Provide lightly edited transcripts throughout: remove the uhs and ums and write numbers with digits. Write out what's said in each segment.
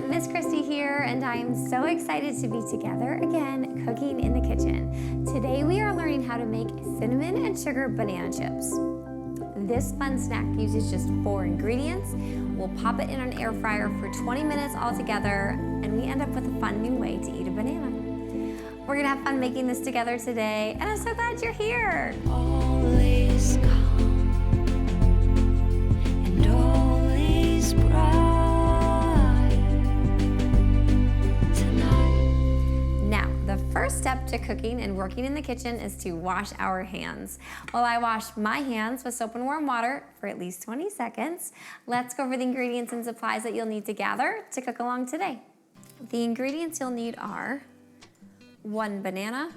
Miss Kristi here, and I am so excited to be together again cooking in the kitchen. Today we are learning how to make cinnamon and sugar banana chips. This fun snack uses just 4 ingredients. We'll pop it in an air fryer for 20 minutes all together, and we end up with a fun new way to eat a banana. We're gonna have fun making this together today, and I'm so glad you're here. All is calm and all is bright tonight. Now, the first step to cooking and working in the kitchen is to wash our hands. While I wash my hands with soap and warm water for at least 20 seconds, let's go over the ingredients and supplies that you'll need to gather to cook along today. The ingredients you'll need are 1 banana,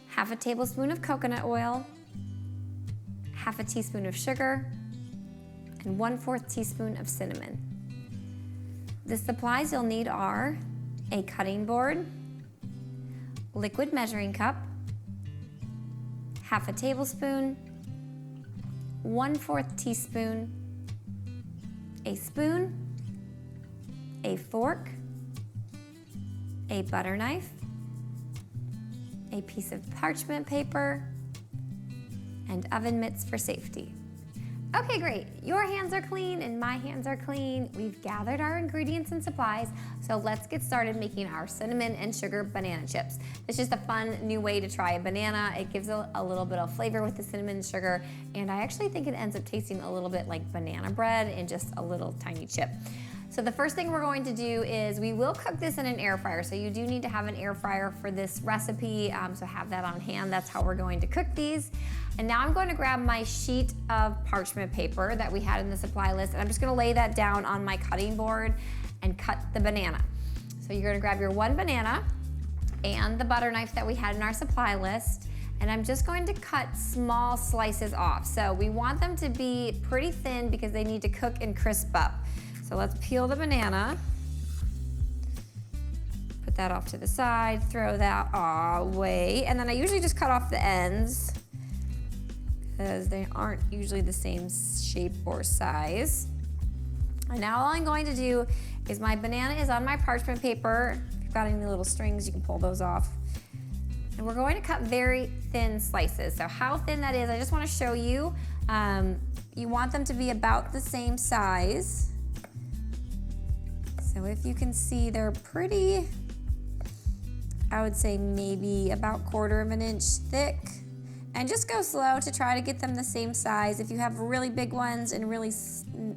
half a tablespoon of coconut oil, half a teaspoon of sugar, and 1/4 teaspoon of cinnamon. The supplies you'll need are a cutting board, liquid measuring cup, half a tablespoon, 1/4 teaspoon, a spoon, a fork, a butter knife, a piece of parchment paper, and oven mitts for safety. Okay, great. Your hands are clean and my hands are clean. We've gathered our ingredients and supplies, so let's get started making our cinnamon and sugar banana chips. It's just a fun new way to try a banana. It gives a little bit of flavor with the cinnamon and sugar, and I actually think it ends up tasting a little bit like banana bread in just a little tiny chip. So the first thing we're going to do is we will cook this in an air fryer. So you do need to have an air fryer for this recipe, so have that on hand. That's how we're going to cook these. And now I'm going to grab my sheet of parchment paper that we had in the supply list, and I'm just gonna lay that down on my cutting board and cut the banana. So you're gonna grab your 1 banana and the butter knife that we had in our supply list, and I'm just going to cut small slices off. So we want them to be pretty thin because they need to cook and crisp up. So let's peel the banana, put that off to the side, throw that away, and then I usually just cut off the ends because they aren't usually the same shape or size. And now all I'm going to do is my banana is on my parchment paper. If you've got any little strings, you can pull those off. And we're going to cut very thin slices. So how thin that is, I just want to show you. You want them to be about the same size. So if you can see, they're pretty, I would say maybe about 1/4 of an inch thick. And just go slow to try to get them the same size. If you have really big ones and really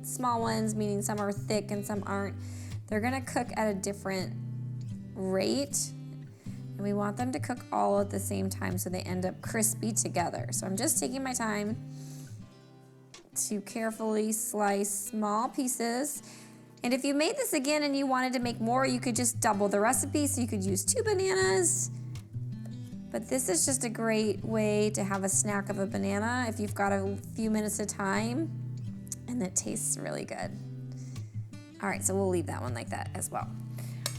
small ones, meaning some are thick and some aren't, they're gonna cook at a different rate. And we want them to cook all at the same time so they end up crispy together. So I'm just taking my time to carefully slice small pieces. And if you made this again and you wanted to make more, you could just double the recipe, so you could use 2 bananas. But this is just a great way to have a snack of a banana if you've got a few minutes of time, and it tastes really good. All right, so we'll leave that one like that as well.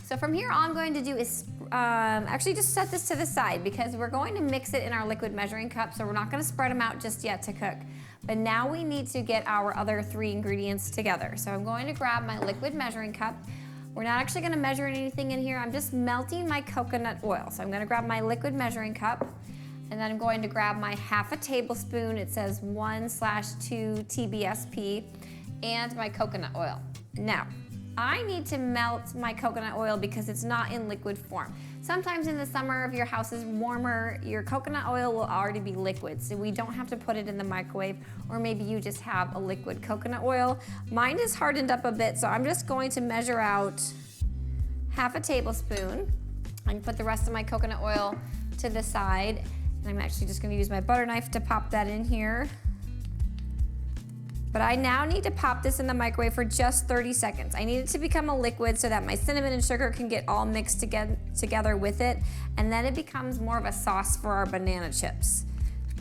So from here, all I'm going to do is actually just set this to the side because we're going to mix it in our liquid measuring cup, so we're not gonna spread them out just yet to cook. But now we need to get our other 3 ingredients together. So I'm going to grab my liquid measuring cup. We're not actually gonna measure anything in here. I'm just melting my coconut oil. So I'm gonna grab my liquid measuring cup, and then I'm going to grab my half a tablespoon, it says 1/2 TBSP, and my coconut oil. Now, I need to melt my coconut oil because it's not in liquid form. Sometimes in the summer, if your house is warmer, your coconut oil will already be liquid, so we don't have to put it in the microwave, or maybe you just have a liquid coconut oil. Mine is hardened up a bit, so I'm just going to measure out half a tablespoon and put the rest of my coconut oil to the side. And I'm actually just gonna use my butter knife to pop that in here. But I now need to pop this in the microwave for just 30 seconds. I need it to become a liquid so that my cinnamon and sugar can get all mixed together with it, and then it becomes more of a sauce for our banana chips.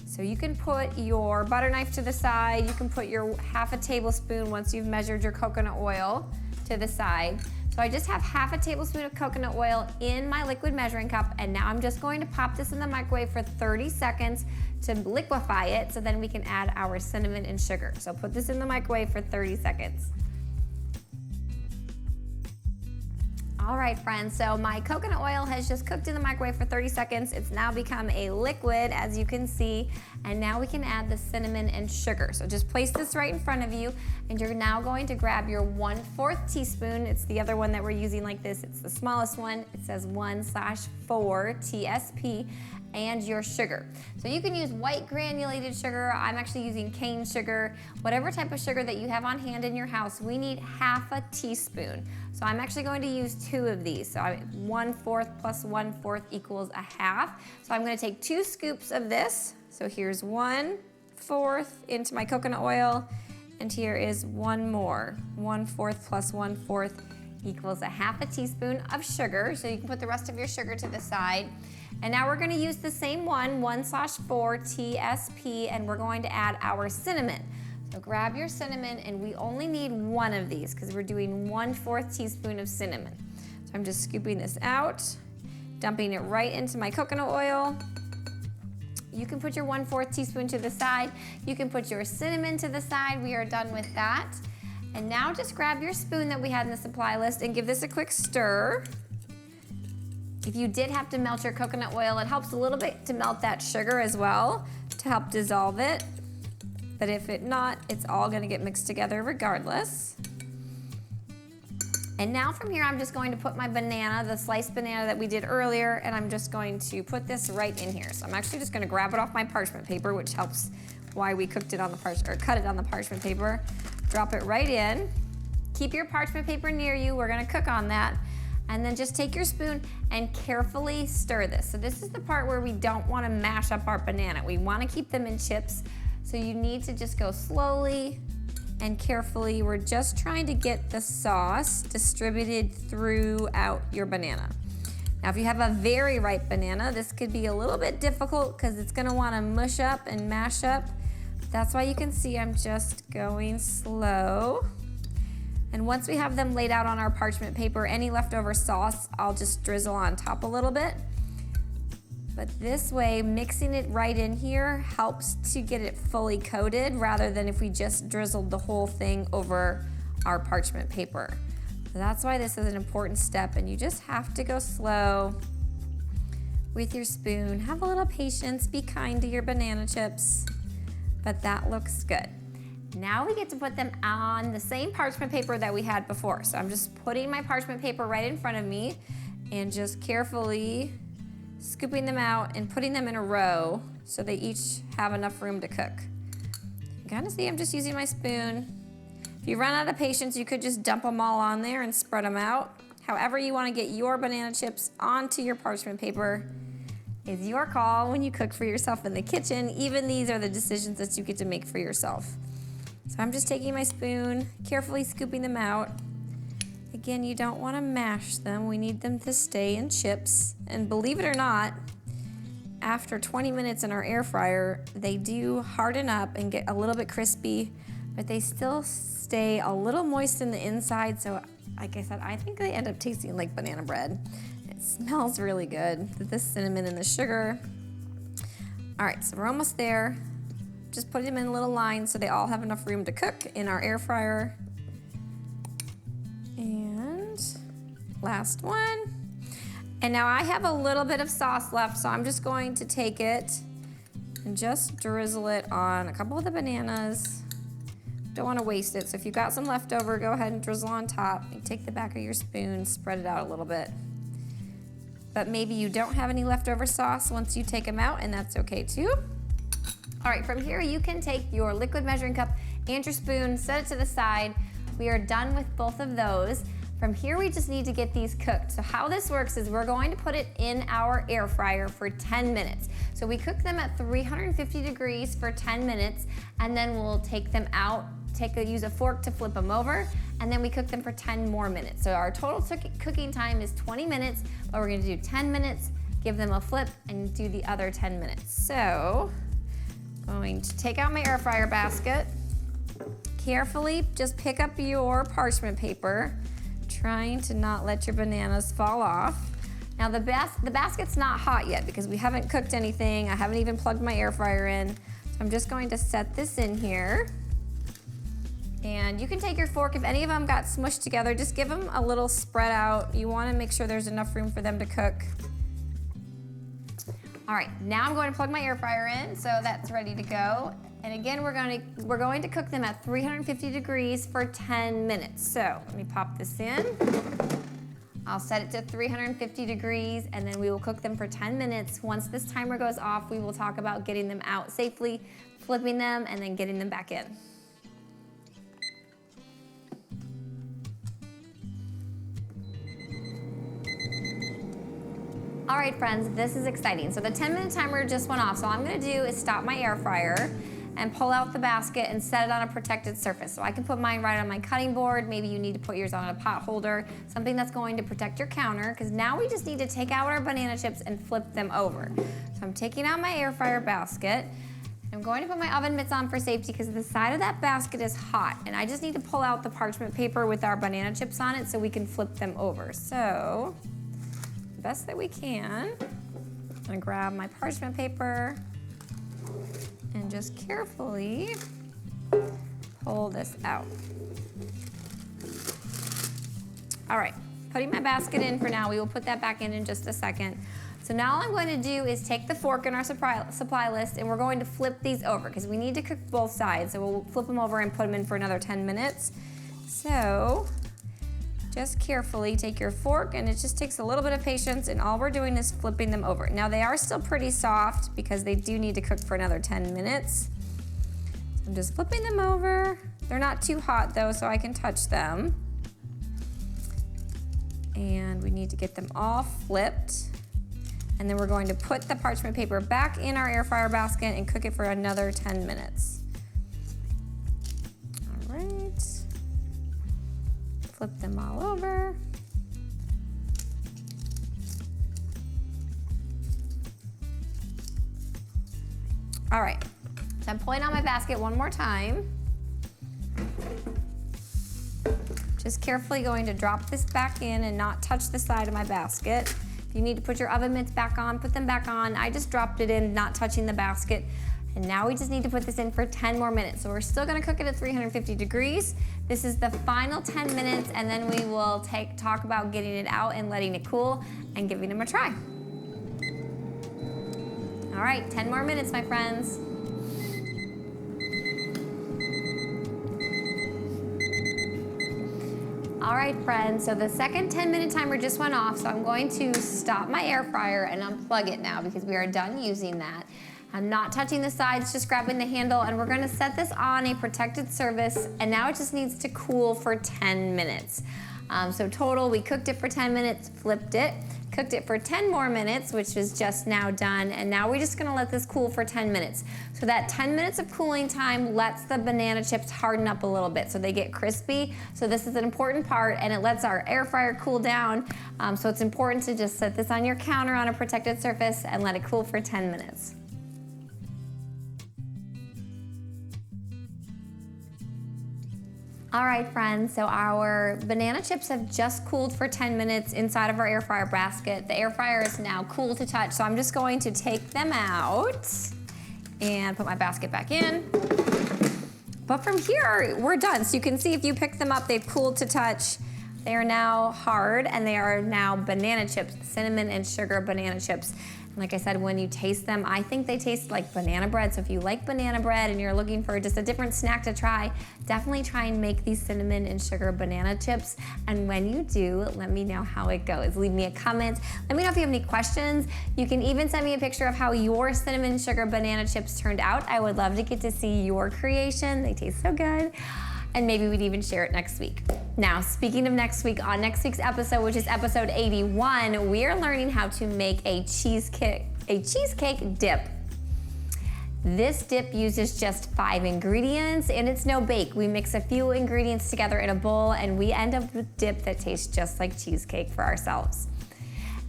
So you can put your butter knife to the side, you can put your half a tablespoon once you've measured your coconut oil to the side. So I just have half a tablespoon of coconut oil in my liquid measuring cup, and now I'm just going to pop this in the microwave for 30 seconds to liquefy it, so then we can add our cinnamon and sugar. So put this in the microwave for 30 seconds. All right, friends, so my coconut oil has just cooked in the microwave for 30 seconds. It's now become a liquid, as you can see, and now we can add the cinnamon and sugar. So just place this right in front of you, and you're now going to grab your 1/4 teaspoon. It's the other one that we're using like this. It's the smallest one. It says 1/4 TSP, and your sugar. So you can use white granulated sugar. I'm actually using cane sugar. Whatever type of sugar that you have on hand in your house, we need 1/2 teaspoon. So I'm actually going to use 2 of these. So 1/4 plus 1/4 equals 1/2. So I'm going to take 2 scoops of this. So here's 1/4 into my coconut oil, and here is one more. 1/4 plus 1/4 equals 1/2 teaspoon of sugar. So you can put the rest of your sugar to the side. And now we're gonna use the same one, 1/4 TSP, and we're going to add our cinnamon. So grab your cinnamon, and we only need 1 of these because we're doing 1/4 teaspoon of cinnamon. So I'm just scooping this out, dumping it right into my coconut oil. You can put your 1/4 teaspoon to the side. You can put your cinnamon to the side. We are done with that. And now just grab your spoon that we had in the supply list and give this a quick stir. If you did have to melt your coconut oil, it helps a little bit to melt that sugar as well to help dissolve it. But if it not, it's all gonna get mixed together regardless. And now from here, I'm just going to put my banana, the sliced banana that we did earlier, and I'm just going to put this right in here. So I'm actually just gonna grab it off my parchment paper, which helps why we cooked it on the cut it on the parchment paper. Drop it right in. Keep your parchment paper near you. We're gonna cook on that. And then just take your spoon and carefully stir this. So this is the part where we don't want to mash up our banana. We want to keep them in chips. So you need to just go slowly and carefully. We're just trying to get the sauce distributed throughout your banana. Now, if you have a very ripe banana, this could be a little bit difficult because it's going to want to mush up and mash up. That's why you can see I'm just going slow. And once we have them laid out on our parchment paper, any leftover sauce, I'll just drizzle on top a little bit. But this way, mixing it right in here helps to get it fully coated rather than if we just drizzled the whole thing over our parchment paper. So that's why this is an important step, and you just have to go slow with your spoon. Have a little patience, be kind to your banana chips, but that looks good. Now we get to put them on the same parchment paper that we had before. So I'm just putting my parchment paper right in front of me and just carefully scooping them out and putting them in a row so they each have enough room to cook. You kind of see I'm just using my spoon. If you run out of patience, you could just dump them all on there and spread them out. However you want to get your banana chips onto your parchment paper is your call when you cook for yourself in the kitchen. Even these are the decisions that you get to make for yourself. So I'm just taking my spoon, carefully scooping them out. Again, you don't want to mash them. We need them to stay in chips. And believe it or not, after 20 minutes in our air fryer, they do harden up and get a little bit crispy, but they still stay a little moist in the inside. So like I said, I think they end up tasting like banana bread. It smells really good, the cinnamon and the sugar. All right, so we're almost there. Just put them in little lines so they all have enough room to cook in our air fryer. And last one. And now I have a little bit of sauce left, so I'm just going to take it and just drizzle it on a couple of the bananas. Don't want to waste it, so if you've got some left over, go ahead and drizzle on top. You take the back of your spoon, spread it out a little bit. But maybe you don't have any leftover sauce once you take them out, and that's okay too. All right, from here you can take your liquid measuring cup and your spoon, set it to the side. We are done with both of those. From here, we just need to get these cooked. So how this works is we're going to put it in our air fryer for 10 minutes. So we cook them at 350 degrees for 10 minutes, and then we'll take them out, use a fork to flip them over, and then we cook them for 10 more minutes. So our total cooking time is 20 minutes, but we're gonna do 10 minutes, give them a flip, and do the other 10 minutes. So, going to take out my air fryer basket, carefully just pick up your parchment paper, trying to not let your bananas fall off. Now the basket's not hot yet because we haven't cooked anything. I haven't even plugged my air fryer in. So I'm just going to set this in here. And And you can take your fork, if any of them got smushed together, just give them a little spread out. You wanna make sure there's enough room for them to cook. All right, now I'm going to plug my air fryer in, so that's ready to go. And again, we're going to cook them at 350 degrees for 10 minutes. So let me pop this in. I'll set it to 350 degrees, and then we will cook them for 10 minutes. Once this timer goes off, we will talk about getting them out safely, flipping them, and then getting them back in. All right, friends, this is exciting. So the 10-minute timer just went off. So all I'm gonna do is stop my air fryer and pull out the basket and set it on a protected surface. So I can put mine right on my cutting board. Maybe you need to put yours on a pot holder, something that's going to protect your counter, because now we just need to take out our banana chips and flip them over. So I'm taking out my air fryer basket. I'm going to put my oven mitts on for safety because the side of that basket is hot, and I just need to pull out the parchment paper with our banana chips on it so we can flip them over. So, the best that we can, I'm gonna grab my parchment paper and just carefully pull this out. All right, putting my basket in for now. We will put that back in just a second. So now all I'm going to do is take the fork in our supply list, and we're going to flip these over because we need to cook both sides. So we'll flip them over and put them in for another 10 minutes. So just carefully take your fork, and it just takes a little bit of patience, and all we're doing is flipping them over. Now they are still pretty soft because they do need to cook for another 10 minutes. So I'm just flipping them over. They're not too hot though, so I can touch them. And we need to get them all flipped. And then we're going to put the parchment paper back in our air fryer basket and cook it for another 10 minutes. All right. Flip them all over. All right, so I'm pulling out my basket one more time. Just carefully going to drop this back in and not touch the side of my basket. If you need to put your oven mitts back on, put them back on. I just dropped it in, not touching the basket. And now we just need to put this in for 10 more minutes. So we're still gonna cook it at 350 degrees. This is the final 10 minutes, and then we will talk about getting it out and letting it cool and giving them a try. All right, 10 more minutes, my friends. All right, friends, so the second 10-minute timer just went off, so I'm going to stop my air fryer and unplug it now because we are done using that. I'm not touching the sides, just grabbing the handle, and we're gonna set this on a protected surface, and now it just needs to cool for 10 minutes. So total, we cooked it for 10 minutes, flipped it, cooked it for 10 more minutes, which is just now done, and now we're just gonna let this cool for 10 minutes. So that 10 minutes of cooling time lets the banana chips harden up a little bit so they get crispy. So this is an important part, and it lets our air fryer cool down. So it's important to just set this on your counter on a protected surface and let it cool for 10 minutes. All right, friends, so our banana chips have just cooled for 10 minutes inside of our air fryer basket. The air fryer is now cool to touch, so I'm just going to take them out and put my basket back in. But from here, we're done. So you can see if you pick them up, they've cooled to touch. They are now hard, and they are now banana chips, cinnamon and sugar banana chips. Like I said, when you taste them, I think they taste like banana bread. So if you like banana bread and you're looking for just a different snack to try, definitely try and make these cinnamon and sugar banana chips. And when you do, let me know how it goes. Leave me a comment. Let me know if you have any questions. You can even send me a picture of how your cinnamon sugar banana chips turned out. I would love to get to see your creation. They taste so good. And maybe we'd even share it next week. Now, speaking of next week, on next week's episode, which is episode 81, we are learning how to make a cheesecake dip. This dip uses just 5 ingredients, and it's no bake. We mix a few ingredients together in a bowl, and we end up with dip that tastes just like cheesecake for ourselves.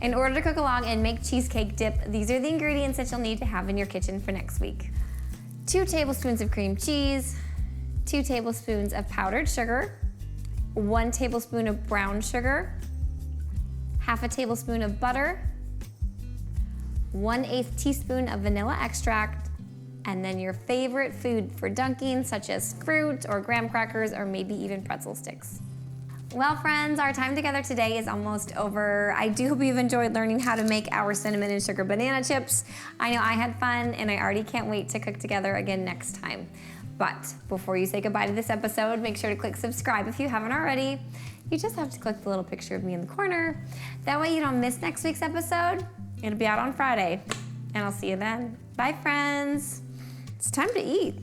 In order to cook along and make cheesecake dip, these are the ingredients that you'll need to have in your kitchen for next week. 2 tablespoons of cream cheese, 2 tablespoons of powdered sugar, 1 tablespoon of brown sugar, half a tablespoon of butter, 1/8 teaspoon of vanilla extract, and then your favorite food for dunking, such as fruit or graham crackers or maybe even pretzel sticks. Well, friends, our time together today is almost over. I do hope you've enjoyed learning how to make our cinnamon and sugar banana chips. I know I had fun, and I already can't wait to cook together again next time. But before you say goodbye to this episode, make sure to click subscribe if you haven't already. You just have to click the little picture of me in the corner. That way you don't miss next week's episode. It'll be out on Friday, and I'll see you then. Bye, friends. It's time to eat.